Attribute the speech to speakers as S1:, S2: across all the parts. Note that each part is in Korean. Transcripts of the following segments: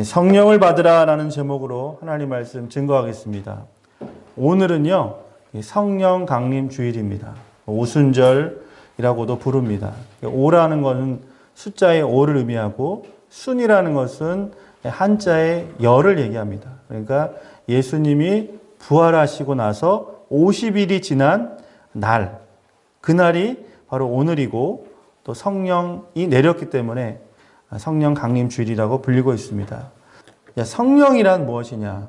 S1: 성령을 받으라라는 제목으로 하나님 말씀 증거하겠습니다. 오늘은요, 성령 강림 주일입니다. 오순절이라고도 부릅니다. 오라는 것은 숫자의 5를 의미하고 순이라는 것은 한자의 열을 얘기합니다. 그러니까 예수님이 부활하시고 나서 50일이 지난 날, 그날이 바로 오늘이고 또 성령이 내렸기 때문에 성령 강림 주일이라고 불리고 있습니다. 성령이란 무엇이냐?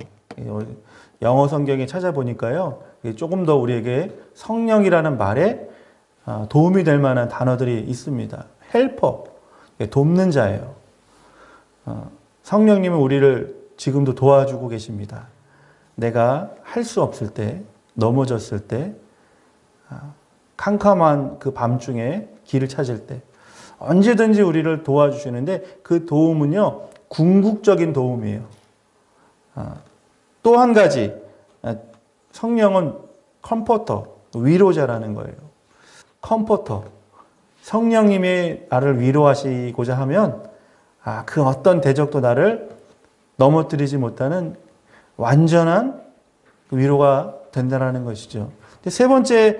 S1: 영어 성경에 찾아보니까요, 조금 더 우리에게 성령이라는 말에 도움이 될 만한 단어들이 있습니다. 헬퍼, 돕는 자예요. 성령님은 우리를 지금도 도와주고 계십니다. 내가 할 수 없을 때, 넘어졌을 때, 캄캄한 그 밤중에 길을 찾을 때 언제든지 우리를 도와주시는데 그 도움은요, 궁극적인 도움이에요. 또 한 가지, 성령은 컴포터, 위로자라는 거예요. 컴포터, 성령님이 나를 위로하시고자 하면 그 어떤 대적도 나를 넘어뜨리지 못하는 완전한 위로가 된다는 것이죠. 세 번째,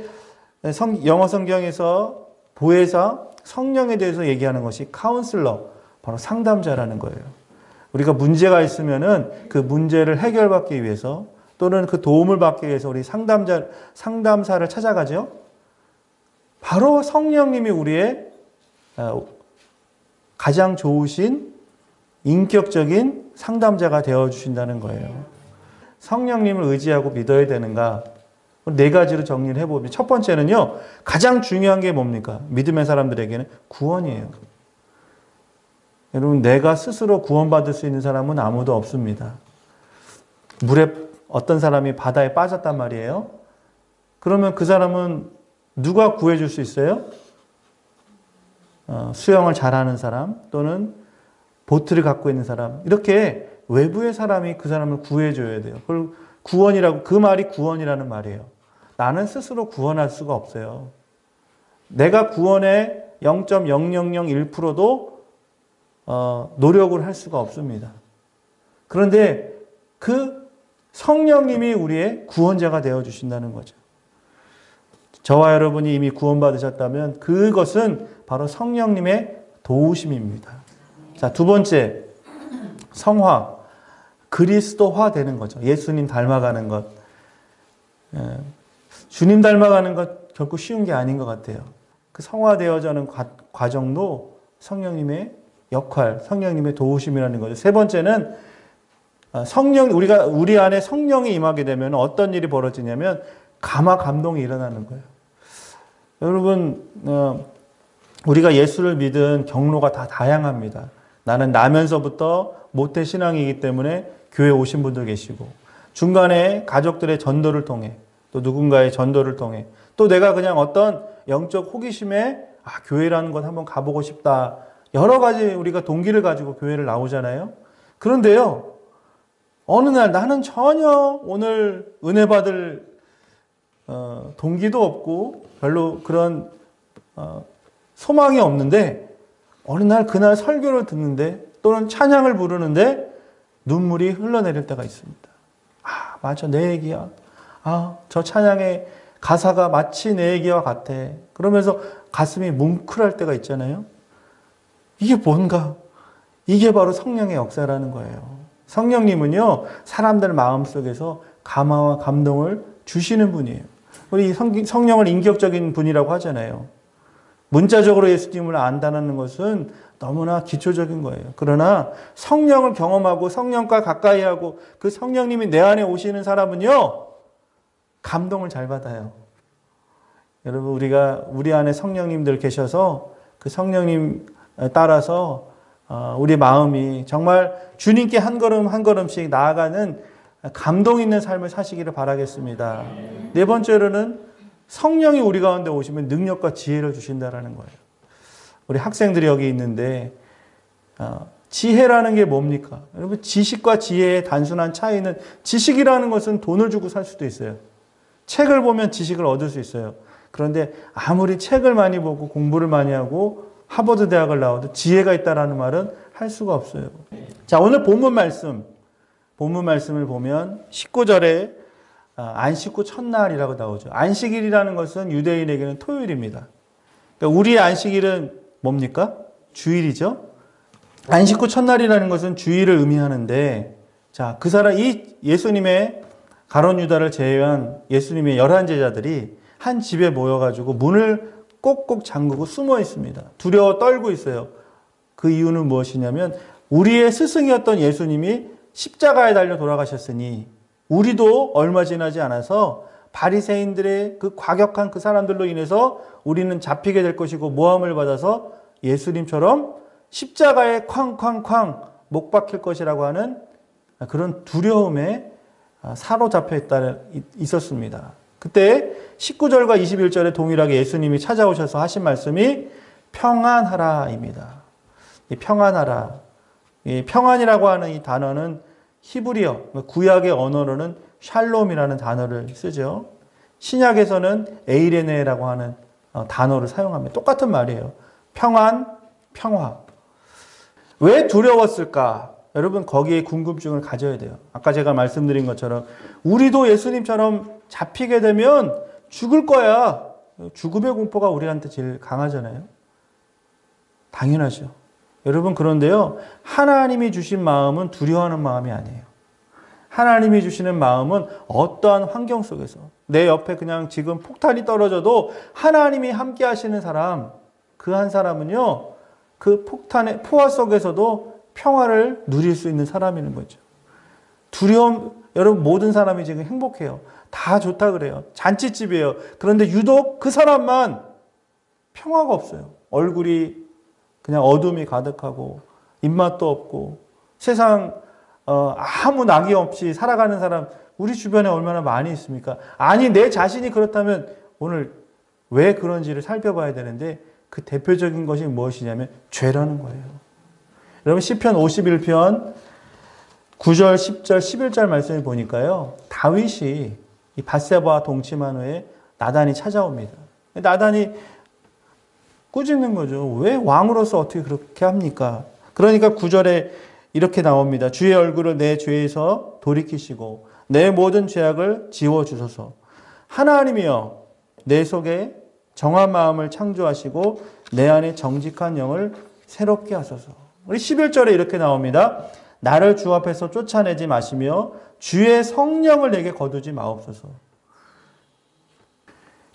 S1: 영어 성경에서 보혜사, 성령에 대해서 얘기하는 것이 카운슬러, 바로 상담자라는 거예요. 우리가 문제가 있으면은 그 문제를 해결받기 위해서 또는 그 도움을 받기 위해서 우리 상담사를 찾아가죠. 바로 성령님이 우리의 가장 좋으신 인격적인 상담자가 되어주신다는 거예요. 성령님을 의지하고 믿어야 되는가? 네 가지로 정리를 해보면, 첫 번째는요, 가장 중요한 게 뭡니까? 믿음의 사람들에게는 구원이에요. 여러분, 내가 스스로 구원받을 수 있는 사람은 아무도 없습니다. 물에 어떤 사람이 바다에 빠졌단 말이에요. 그러면 그 사람은 누가 구해줄 수 있어요? 수영을 잘하는 사람 또는 보트를 갖고 있는 사람, 이렇게 외부의 사람이 그 사람을 구해줘야 돼요. 그걸 구원이라고, 그 말이 구원이라는 말이에요. 나는 스스로 구원할 수가 없어요. 내가 구원의 0.0001%도 노력을 할 수가 없습니다. 그런데 그 성령님이 우리의 구원자가 되어주신다는 거죠. 저와 여러분이 이미 구원받으셨다면 그것은 바로 성령님의 도우심입니다. 자, 두 번째, 성화, 그리스도화 되는 거죠. 예수님 닮아가는 것. 주님 닮아가는 것 결코 쉬운 게 아닌 것 같아요. 그 성화되어가는 과정도 성령님의 역할, 성령님의 도우심이라는 거죠. 세 번째는 우리 안에 성령이 임하게 되면 어떤 일이 벌어지냐면 감동이 일어나는 거예요. 여러분, 우리가 예수를 믿은 경로가 다 다양합니다. 나는 나면서부터 모태 신앙이기 때문에 교회 오신 분들 계시고, 중간에 가족들의 전도를 통해, 또 누군가의 전도를 통해, 또 내가 그냥 어떤 영적 호기심에 교회라는 것 한번 가보고 싶다. 여러 가지 우리가 동기를 가지고 교회를 나오잖아요. 그런데요, 어느 날 나는 전혀 오늘 은혜 받을 동기도 없고 별로 그런 소망이 없는데, 어느 날 그날 설교를 듣는데 또는 찬양을 부르는데 눈물이 흘러내릴 때가 있습니다. 맞아, 내 얘기야. 저 찬양의 가사가 마치 내 얘기와 같아. 그러면서 가슴이 뭉클할 때가 있잖아요. 이게 뭔가? 이게 바로 성령의 역사라는 거예요. 성령님은요, 사람들 마음속에서 감화와 감동을 주시는 분이에요. 우리 성령을 인격적인 분이라고 하잖아요. 문자적으로 예수님을 안다는 것은 너무나 기초적인 거예요. 그러나 성령을 경험하고 성령과 가까이 하고 그 성령님이 내 안에 오시는 사람은요, 감동을 잘 받아요. 여러분, 우리 안에 성령님들 계셔서 그 성령님 따라서 우리 마음이 정말 주님께 한 걸음 한 걸음씩 나아가는 감동 있는 삶을 사시기를 바라겠습니다. 네 번째로는 성령이 우리 가운데 오시면 능력과 지혜를 주신다는 거예요. 우리 학생들이 여기 있는데 지혜라는 게 뭡니까? 여러분, 지식과 지혜의 단순한 차이는, 지식이라는 것은 돈을 주고 살 수도 있어요. 책을 보면 지식을 얻을 수 있어요. 그런데 아무리 책을 많이 보고 공부를 많이 하고 하버드 대학을 나와도 지혜가 있다는 말은 할 수가 없어요. 자, 오늘 본문 말씀을 보면 19절에 안식 후 첫날이라고 나오죠. 안식일이라는 것은 유대인에게는 토요일입니다. 그러니까 우리의 안식일은 뭡니까? 주일이죠. 안식 후 첫날이라는 것은 주일을 의미하는데, 자, 이 예수님의 가룟 유다를 제외한 예수님의 11제자들이 한 집에 모여가지고 문을 꼭꼭 잠그고 숨어 있습니다. 두려워 떨고 있어요. 그 이유는 무엇이냐면 우리의 스승이었던 예수님이 십자가에 달려 돌아가셨으니 우리도 얼마 지나지 않아서 바리새인들의 그 과격한 그 사람들로 인해서 우리는 잡히게 될 것이고 모함을 받아서 예수님처럼 십자가에 쾅쾅쾅 못 박힐 것이라고 하는 그런 두려움에 사로잡혀 있었습니다. 그때 19절과 21절에 동일하게 예수님이 찾아오셔서 하신 말씀이 평안하라입니다. 이 평안하라. 이 평안이라고 하는 이 단어는 히브리어, 구약의 언어로는 샬롬이라는 단어를 쓰죠. 신약에서는 에이레네라고 하는 단어를 사용합니다. 똑같은 말이에요. 평안, 평화. 왜 두려웠을까? 여러분 거기에 궁금증을 가져야 돼요. 아까 제가 말씀드린 것처럼 우리도 예수님처럼 잡히게 되면 죽을 거야. 죽음의 공포가 우리한테 제일 강하잖아요. 당연하죠. 여러분 그런데요. 하나님이 주신 마음은 두려워하는 마음이 아니에요. 하나님이 주시는 마음은 어떠한 환경 속에서 내 옆에 그냥 지금 폭탄이 떨어져도 하나님이 함께 하시는 사람, 그 한 사람은요. 그 폭탄의 포화 속에서도 평화를 누릴 수 있는 사람이는 거죠. 여러분 모든 사람이 지금 행복해요. 다 좋다 그래요. 잔치집이에요. 그런데 유독 그 사람만 평화가 없어요. 얼굴이 그냥 어둠이 가득하고 입맛도 없고 세상 아무 낙이 없이 살아가는 사람 우리 주변에 얼마나 많이 있습니까? 아니 내 자신이 그렇다면 오늘 왜 그런지를 살펴봐야 되는데 그 대표적인 것이 무엇이냐면 죄라는 거예요. 여러분 시편 51편 9절, 10절, 11절 말씀을 보니까요. 다윗이 이 밧세바와 동침한 후에 나단이 찾아옵니다. 나단이 꾸짖는 거죠. 왜 왕으로서 어떻게 그렇게 합니까? 그러니까 9절에 이렇게 나옵니다. 주의 얼굴을 내 죄에서 돌이키시고 내 모든 죄악을 지워주소서. 하나님이여 내 속에 정한 마음을 창조하시고 내 안에 정직한 영을 새롭게 하소서. 우리 11절에 이렇게 나옵니다. 나를 주 앞에서 쫓아내지 마시며 주의 성령을 내게 거두지 마옵소서.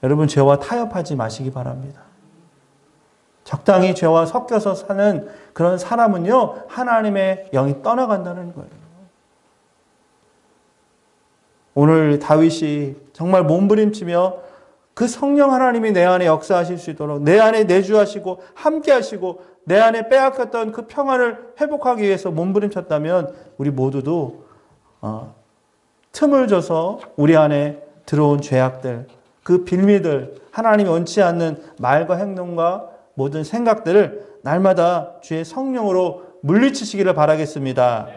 S1: 여러분 죄와 타협하지 마시기 바랍니다. 적당히 죄와 섞여서 사는 그런 사람은요. 하나님의 영이 떠나간다는 거예요. 오늘 다윗이 정말 몸부림치며 그 성령 하나님이 내 안에 역사하실 수 있도록 내 안에 내주하시고 함께 하시고 내 안에 빼앗겼던 그 평안을 회복하기 위해서 몸부림쳤다면 우리 모두도 틈을 줘서 우리 안에 들어온 죄악들, 그 빌미들, 하나님이 원치 않는 말과 행동과 모든 생각들을 날마다 주의 성령으로 물리치시기를 바라겠습니다.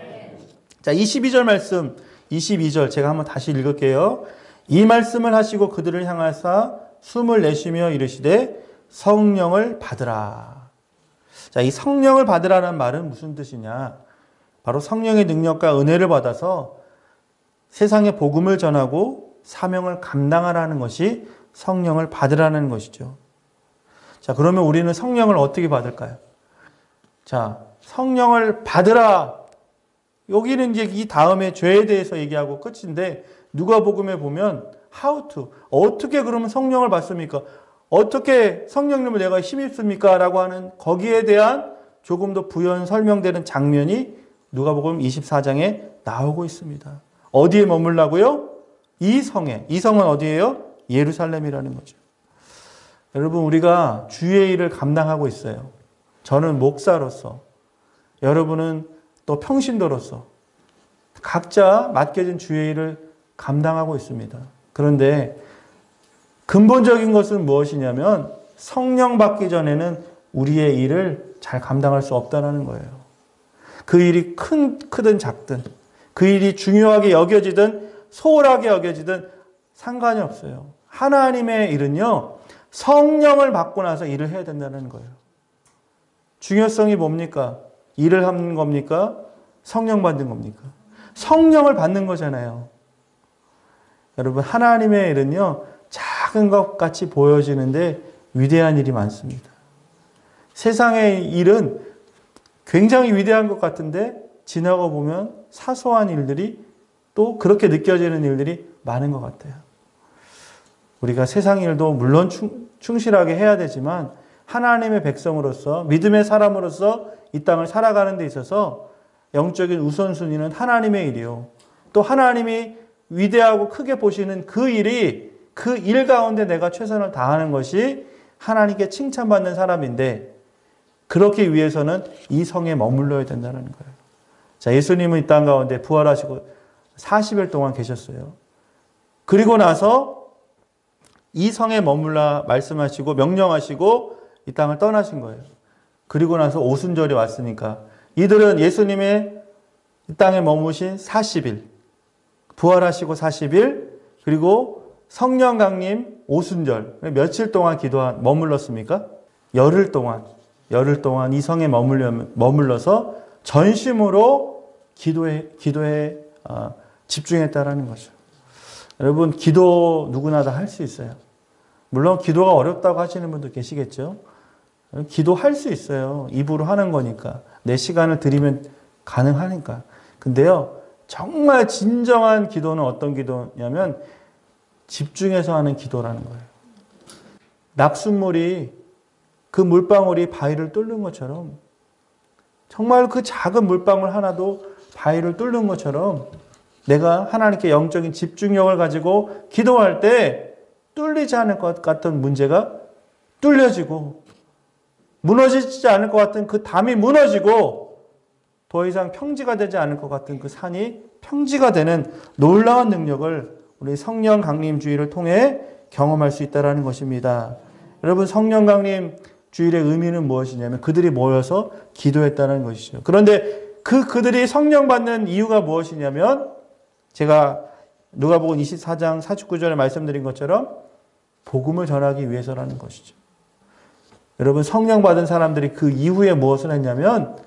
S1: 자, 22절 말씀, 22절 제가 한번 다시 읽을게요. 이 말씀을 하시고 그들을 향하사 숨을 내쉬며 이르시되 성령을 받으라. 자, 이 성령을 받으라는 말은 무슨 뜻이냐? 바로 성령의 능력과 은혜를 받아서 세상에 복음을 전하고 사명을 감당하라는 것이 성령을 받으라는 것이죠. 자, 그러면 우리는 성령을 어떻게 받을까요? 자, 성령을 받으라. 여기는 이제 이 다음에 죄에 대해서 얘기하고 끝인데 누가복음에 보면 how to 어떻게 그러면 성령을 받습니까? 어떻게 성령님을 내가 힘입습니까? 라고 하는 거기에 대한 조금 더 부연 설명되는 장면이 누가복음 24장에 나오고 있습니다. 어디에 머물라고요? 이 성에. 이 성은 어디예요? 예루살렘이라는 거죠. 여러분 우리가 주의 일을 감당하고 있어요. 저는 목사로서 여러분은 또 평신도로서 각자 맡겨진 주의 일을 감당하고 있습니다. 그런데 근본적인 것은 무엇이냐면 성령 받기 전에는 우리의 일을 잘 감당할 수 없다는 거예요. 그 일이 크든 작든 그 일이 중요하게 여겨지든 소홀하게 여겨지든 상관이 없어요. 하나님의 일은요. 성령을 받고 나서 일을 해야 된다는 거예요. 중요성이 뭡니까? 일을 하는 겁니까? 성령 받는 겁니까? 성령을 받는 거잖아요. 여러분, 하나님의 일은요, 작은 것 같이 보여지는데 위대한 일이 많습니다. 세상의 일은 굉장히 위대한 것 같은데 지나고 보면 사소한 일들이 또 그렇게 느껴지는 일들이 많은 것 같아요. 우리가 세상 일도 물론 충실하게 해야 되지만 하나님의 백성으로서, 믿음의 사람으로서 이 땅을 살아가는 데 있어서 영적인 우선순위는 하나님의 일이요. 또 하나님이 위대하고 크게 보시는 그 일이, 그 일 가운데 내가 최선을 다하는 것이 하나님께 칭찬받는 사람인데, 그렇기 위해서는 이 성에 머물러야 된다는 거예요. 자, 예수님은 이 땅 가운데 부활하시고 40일 동안 계셨어요. 그리고 나서 이 성에 머물라 말씀하시고 명령하시고 이 땅을 떠나신 거예요. 그리고 나서 오순절이 왔으니까 이들은 예수님의 이 땅에 머무신 40일, 부활하시고 40일, 그리고 성령 강림 오순절, 며칠 동안 머물렀습니까? 열흘 동안 이 성에 머물러서 전심으로 기도에 집중했다라는 거죠. 여러분, 기도 누구나 다 할 수 있어요. 물론 기도가 어렵다고 하시는 분도 계시겠죠. 기도할 수 있어요. 입으로 하는 거니까. 내 시간을 들이면 가능하니까. 근데요, 정말 진정한 기도는 어떤 기도냐면 집중해서 하는 기도라는 거예요. 낙숫물이, 그 물방울이 바위를 뚫는 것처럼, 정말 그 작은 물방울 하나도 바위를 뚫는 것처럼 내가 하나님께 영적인 집중력을 가지고 기도할 때 뚫리지 않을 것 같은 문제가 뚫려지고, 무너지지 않을 것 같은 그 담이 무너지고, 더 이상 평지가 되지 않을 것 같은 그 산이 평지가 되는 놀라운 능력을 우리 성령 강림 주일을 통해 경험할 수 있다는 것입니다. 여러분, 성령 강림 주일의 의미는 무엇이냐면 그들이 모여서 기도했다는 것이죠. 그런데 그들이 성령 받는 이유가 무엇이냐면, 제가 누가복음 24장 49절에 말씀드린 것처럼 복음을 전하기 위해서라는 것이죠. 여러분, 성령 받은 사람들이 그 이후에 무엇을 했냐면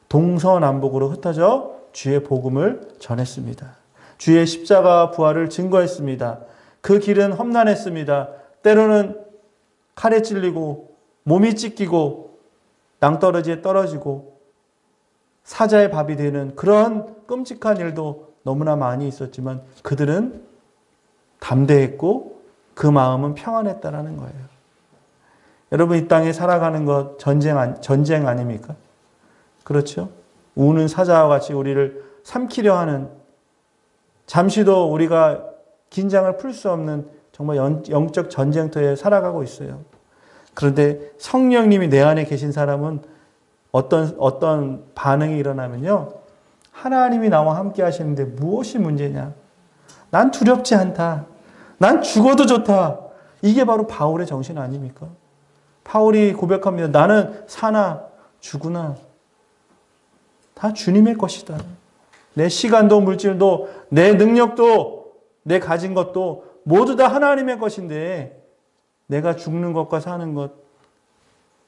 S1: 동서남북으로 흩어져 주의 복음을 전했습니다. 주의 십자가 부활을 증거했습니다. 그 길은 험난했습니다. 때로는 칼에 찔리고 몸이 찢기고 낭떠러지에 떨어지고 사자의 밥이 되는 그런 끔찍한 일도 너무나 많이 있었지만 그들은 담대했고 그 마음은 평안했다라는 거예요. 여러분, 이 땅에 살아가는 것 전쟁 아닙니까? 그렇죠? 우는 사자와 같이 우리를 삼키려 하는, 잠시도 우리가 긴장을 풀 수 없는 정말 영적 전쟁터에 살아가고 있어요. 그런데 성령님이 내 안에 계신 사람은 어떤 반응이 일어나면요, 하나님이 나와 함께 하시는데 무엇이 문제냐? 난 두렵지 않다. 난 죽어도 좋다. 이게 바로 바울의 정신 아닙니까? 바울이 고백합니다. 나는 사나 죽으나 다 주님의 것이다. 내 시간도 물질도 내 능력도 내 가진 것도 모두 다 하나님의 것인데 내가 죽는 것과 사는 것,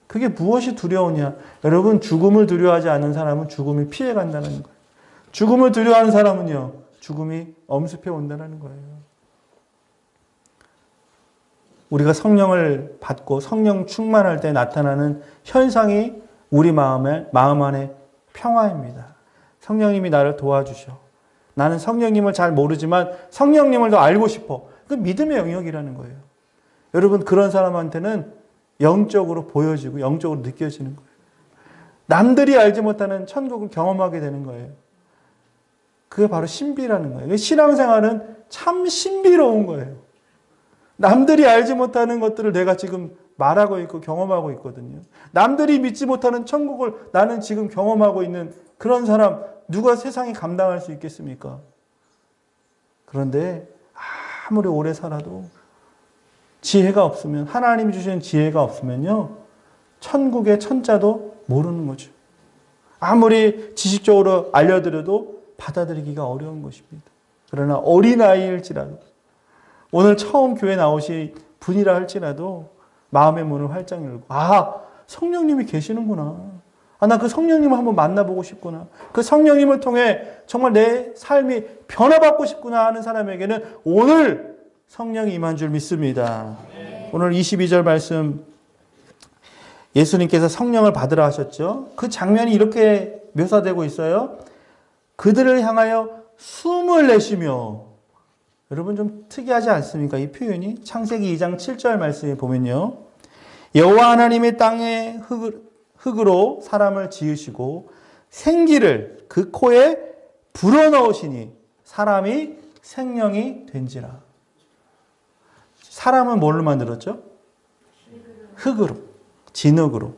S1: 그게 무엇이 두려우냐? 여러분, 죽음을 두려워하지 않는 사람은 죽음이 피해간다는 거예요. 죽음을 두려워하는 사람은요, 죽음이 엄습해 온다는 거예요. 우리가 성령을 받고 성령 충만할 때 나타나는 현상이 우리 마음 안에 평화입니다. 성령님이 나를 도와주셔. 나는 성령님을 잘 모르지만 성령님을 더 알고 싶어. 그 믿음의 영역이라는 거예요. 여러분, 그런 사람한테는 영적으로 보여지고 영적으로 느껴지는 거예요. 남들이 알지 못하는 천국을 경험하게 되는 거예요. 그게 바로 신비라는 거예요. 신앙생활은 참 신비로운 거예요. 남들이 알지 못하는 것들을 내가 지금 말하고 있고 경험하고 있거든요. 남들이 믿지 못하는 천국을 나는 지금 경험하고 있는 그런 사람, 누가 세상에 감당할 수 있겠습니까? 그런데 아무리 오래 살아도 지혜가 없으면, 하나님이 주시는 지혜가 없으면요, 천국의 천자도 모르는 거죠. 아무리 지식적으로 알려드려도 받아들이기가 어려운 것입니다. 그러나 어린아이일지라도, 오늘 처음 교회 나오신 분이라 할지라도 마음의 문을 활짝 열고, 성령님이 계시는구나. 나 그 성령님을 한번 만나보고 싶구나. 그 성령님을 통해 정말 내 삶이 변화받고 싶구나 하는 사람에게는 오늘 성령이 임한 줄 믿습니다. 오늘 22절 말씀, 예수님께서 성령을 받으라 하셨죠. 그 장면이 이렇게 묘사되고 있어요. 그들을 향하여 숨을 내쉬며. 여러분 좀 특이하지 않습니까? 이 표현이 창세기 2장 7절 말씀에 보면요. 여호와 하나님이 땅에 흙으로 사람을 지으시고 생기를 그 코에 불어넣으시니 사람이 생명이 된지라. 사람은 뭘로 만들었죠? 흙으로. 진흙으로.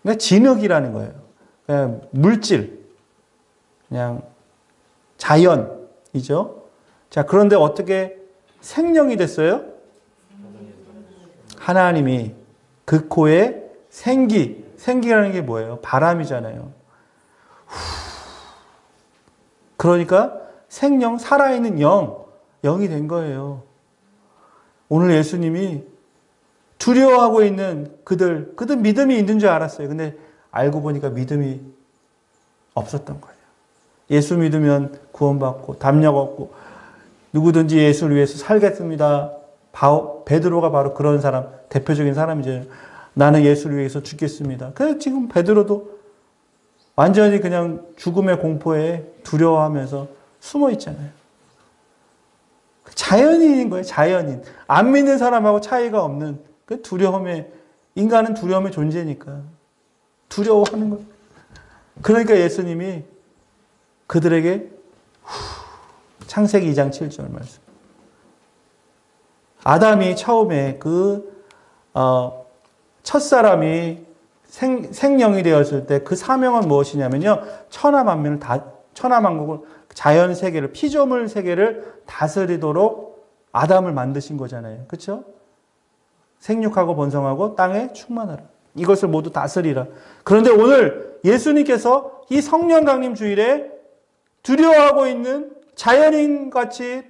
S1: 그러니까 진흙이라는 거예요. 그냥 물질. 그냥 자연이죠. 자, 그런데 어떻게 생명이 됐어요? 하나님이 그 코에 생기라는 게 뭐예요? 바람이잖아요. 그러니까 생명, 살아있는 영이 된 거예요. 오늘 예수님이 두려워하고 있는 그들 믿음이 있는 줄 알았어요. 근데 알고 보니까 믿음이 없었던 거예요. 예수 믿으면 구원받고 담력 얻고 누구든지 예수를 위해서 살겠습니다. 베드로가 바로 그런 사람, 대표적인 사람이죠. 나는 예수를 위해서 죽겠습니다. 그래서 지금 베드로도 완전히 그냥 죽음의 공포에 두려워하면서 숨어 있잖아요. 자연인인 거예요. 자연인. 안 믿는 사람하고 차이가 없는 그 두려움에, 인간은 두려움의 존재니까 두려워하는 거예요. 그러니까 예수님이 그들에게 창세기 2장 7절 말씀. 아담이 처음에 첫사람이 생령이 되었을 때 그 사명은 무엇이냐면요. 천하만국을, 자연 세계를, 피조물 세계를 다스리도록 아담을 만드신 거잖아요. 그렇죠? 생육하고 번성하고 땅에 충만하라. 이것을 모두 다스리라. 그런데 오늘 예수님께서 이 성령 강림 주일에 두려워하고 있는 자연인같이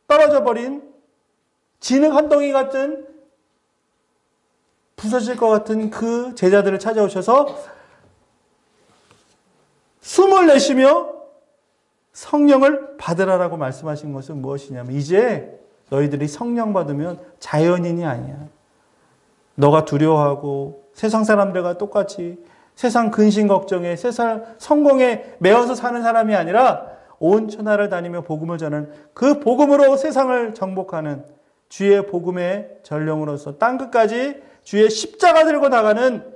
S1: 떨어져 버린 진흙 한 덩이 같은 부서질 것 같은 그 제자들을 찾아오셔서 숨을 내쉬며 성령을 받으라라고 말씀하신 것은 무엇이냐면 이제 너희들이 성령 받으면 자연인이 아니야. 너가 두려워하고 세상 사람들과 똑같이 세상 근심 걱정에 세상 성공에 매어서 사는 사람이 아니라 온 천하를 다니며 복음을 전하는 그 복음으로 세상을 정복하는 주의 복음의 전령으로서 땅끝까지 주의 십자가 들고 나가는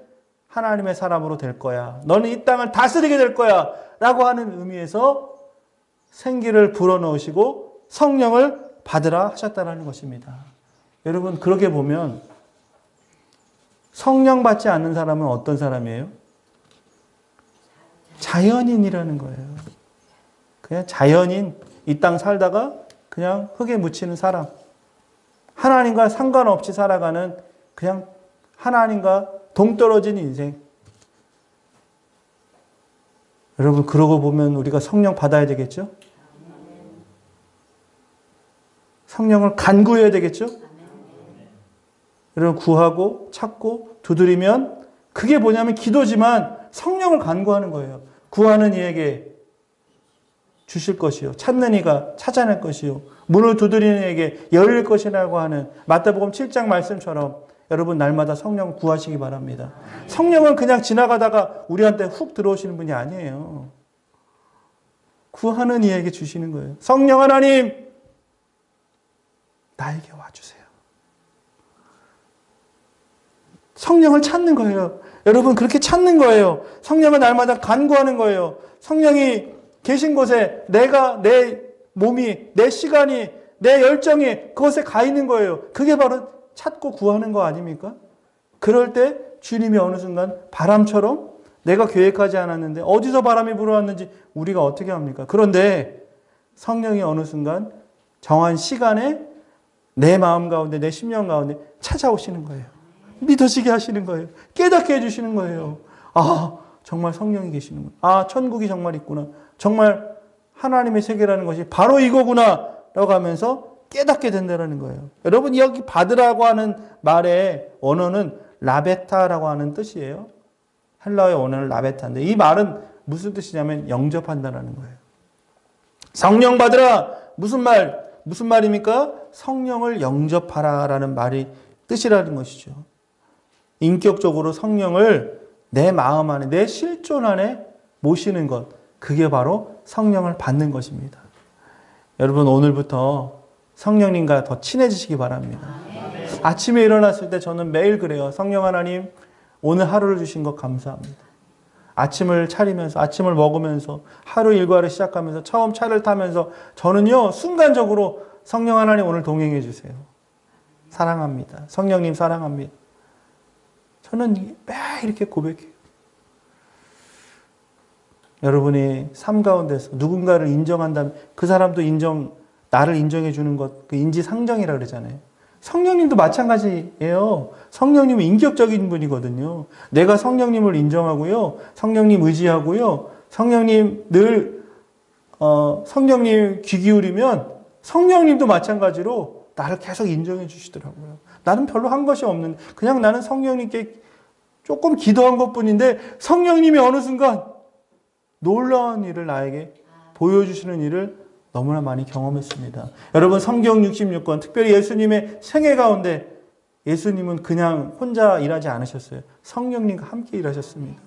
S1: 하나님의 사람으로 될 거야. 너는 이 땅을 다스리게 될 거야. 라고 하는 의미에서 생기를 불어넣으시고 성령을 받으라 하셨다는 것입니다. 여러분 그렇게 보면 성령 받지 않는 사람은 어떤 사람이에요? 자연인이라는 거예요. 그냥 자연인, 이 땅 살다가 그냥 흙에 묻히는 사람. 하나님과 상관없이 살아가는 그냥 하나님과 동떨어진 인생. 여러분 그러고 보면 우리가 성령 받아야 되겠죠? 성령을 간구해야 되겠죠? 여러분 구하고 찾고 두드리면 그게 뭐냐면 기도지만 성령을 간구하는 거예요. 구하는 이에게 주실 것이요. 찾는 이가 찾아낼 것이요. 문을 두드리는 이에게 열릴 것이라고 하는 마태복음 7장 말씀처럼 여러분 날마다 성령 구하시기 바랍니다. 성령은 그냥 지나가다가 우리한테 훅 들어오시는 분이 아니에요. 구하는 이에게 주시는 거예요. 성령 하나님, 나에게 와주세요. 성령을 찾는 거예요. 여러분 그렇게 찾는 거예요. 성령은 날마다 간구하는 거예요. 성령이 계신 곳에 내가, 내 몸이, 내 시간이, 내 열정이 그곳에 가 있는 거예요. 그게 바로 찾고 구하는 거 아닙니까? 그럴 때 주님이 어느 순간 바람처럼 내가 계획하지 않았는데 어디서 바람이 불어왔는지 우리가 어떻게 합니까? 그런데 성령이 어느 순간 정한 시간에 내 마음 가운데, 내 심령 가운데 찾아오시는 거예요. 믿어지게 하시는 거예요. 깨닫게 해주시는 거예요. 아, 정말 성령이 계시는구나. 아, 천국이 정말 있구나. 정말 하나님의 세계라는 것이 바로 이거구나. 라고 하면서 깨닫게 된다는 거예요. 여러분, 여기 받으라고 하는 말의 언어는 라베타라고 하는 뜻이에요. 헬라어의 원어는 라베타인데 이 말은 무슨 뜻이냐면 영접한다라는 거예요. 성령 받으라. 무슨 말입니까? 성령을 영접하라라는 말이 뜻이라는 것이죠. 인격적으로 성령을 내 마음 안에, 내 실존 안에 모시는 것. 그게 바로 성령을 받는 것입니다. 여러분 오늘부터 성령님과 더 친해지시기 바랍니다. 아침에 일어났을 때 저는 매일 그래요. 성령 하나님 오늘 하루를 주신 것 감사합니다. 아침을 차리면서 아침을 먹으면서 하루 일과를 시작하면서 처음 차를 타면서 저는요 순간적으로 성령 하나님 오늘 동행해 주세요. 사랑합니다. 성령님 사랑합니다. 저는 매일 이렇게 고백해요. 여러분이 삶 가운데서 누군가를 인정한다면 그 사람도 나를 인정해 주는 것, 그 인지상정이라 그러잖아요. 성령님도 마찬가지예요. 성령님은 인격적인 분이거든요. 내가 성령님을 인정하고요. 성령님 의지하고요. 성령님 성령님 귀 기울이면 성령님도 마찬가지로 나를 계속 인정해 주시더라고요. 나는 별로 한 것이 없는데 그냥 나는 성령님께 조금 기도한 것뿐인데 성령님이 어느 순간 놀라운 일을 나에게 보여주시는 일을 너무나 많이 경험했습니다. 여러분 성경 66권 특별히 예수님의 생애 가운데 예수님은 그냥 혼자 일하지 않으셨어요. 성령님과 함께 일하셨습니다.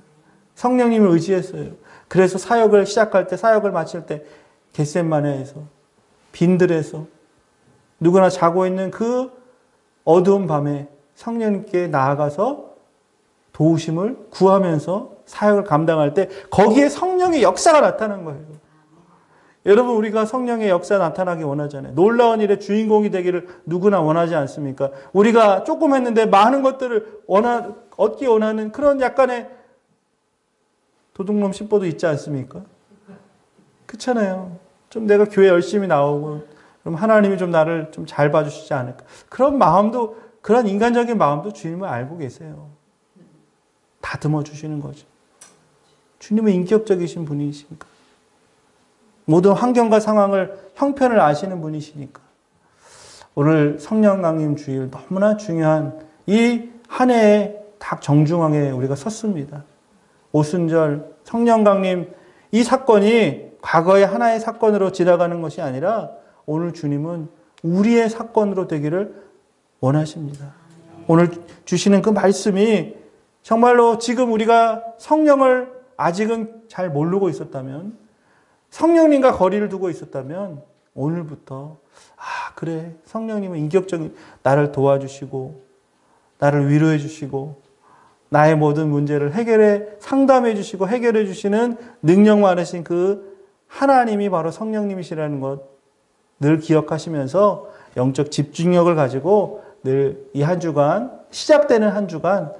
S1: 성령님을 의지했어요. 그래서 사역을 시작할 때 사역을 마칠 때 겟세마네에서 빈들에서 누구나 자고 있는 그 어두운 밤에 성령님께 나아가서 도우심을 구하면서 사역을 감당할 때 거기에 성령의 역사가 나타난 거예요. 여러분 우리가 성령의 역사 나타나기 원하잖아요. 놀라운 일의 주인공이 되기를 누구나 원하지 않습니까? 우리가 조금 했는데 많은 것들을 얻기 원하는 그런 약간의 도둑놈 심보도 있지 않습니까? 그렇잖아요. 좀 내가 교회 열심히 나오고 그럼 하나님이 좀 나를 좀 잘 봐주시지 않을까? 그런 마음도 그런 인간적인 마음도 주님을 알고 계세요. 다듬어 주시는 거죠. 주님은 인격적이신 분이시니까. 모든 환경과 상황을 형편을 아시는 분이시니까. 오늘 성령 강림 주일 너무나 중요한 이 한 해의 딱 정중앙에 우리가 섰습니다. 오순절 성령 강림 이 사건이 과거의 하나의 사건으로 지나가는 것이 아니라 오늘 주님은 우리의 사건으로 되기를 원하십니다. 오늘 주시는 그 말씀이 정말로 지금 우리가 성령을 아직은 잘 모르고 있었다면 성령님과 거리를 두고 있었다면 오늘부터 그래 성령님은 인격적인 나를 도와주시고 나를 위로해 주시고 나의 모든 문제를 상담해 주시고 해결해 주시는 능력 많으신 그 하나님이 바로 성령님이시라는 것 늘 기억하시면서 영적 집중력을 가지고 늘 이 한 주간 시작되는 한 주간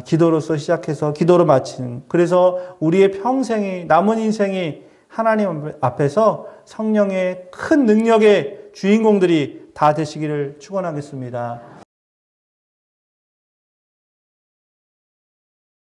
S1: 기도로서 시작해서 기도로 마치는 그래서 우리의 평생이 남은 인생이 하나님 앞에서 성령의 큰 능력의 주인공들이 다 되시기를 축원하겠습니다.